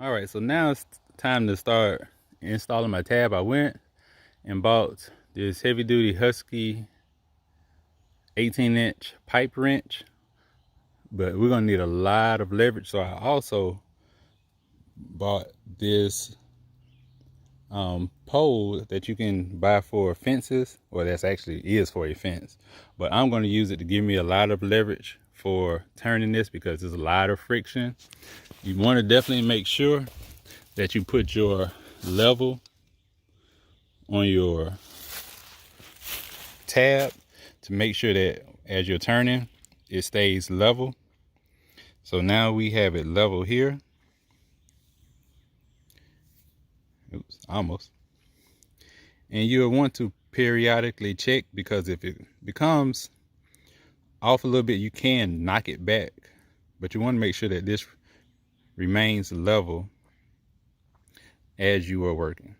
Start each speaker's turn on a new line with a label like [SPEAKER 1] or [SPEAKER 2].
[SPEAKER 1] All right, so now it's time to start installing my tab. I went and bought this heavy duty Husky 18-inch pipe wrench, but we're gonna need a lot of leverage. So I also bought this pole that you can buy for fences, or that's actually is for a fence, but I'm going to use it to give me a lot of leverage for turning this because there's a lot of friction. You want to definitely make sure that you put your level on your tab to make sure that as you're turning it stays level. So now we have it level here. Oops, almost. And you'll want to periodically check, because if it becomes off a little bit you can knock it back, but you want to make sure that this remains level as you are working.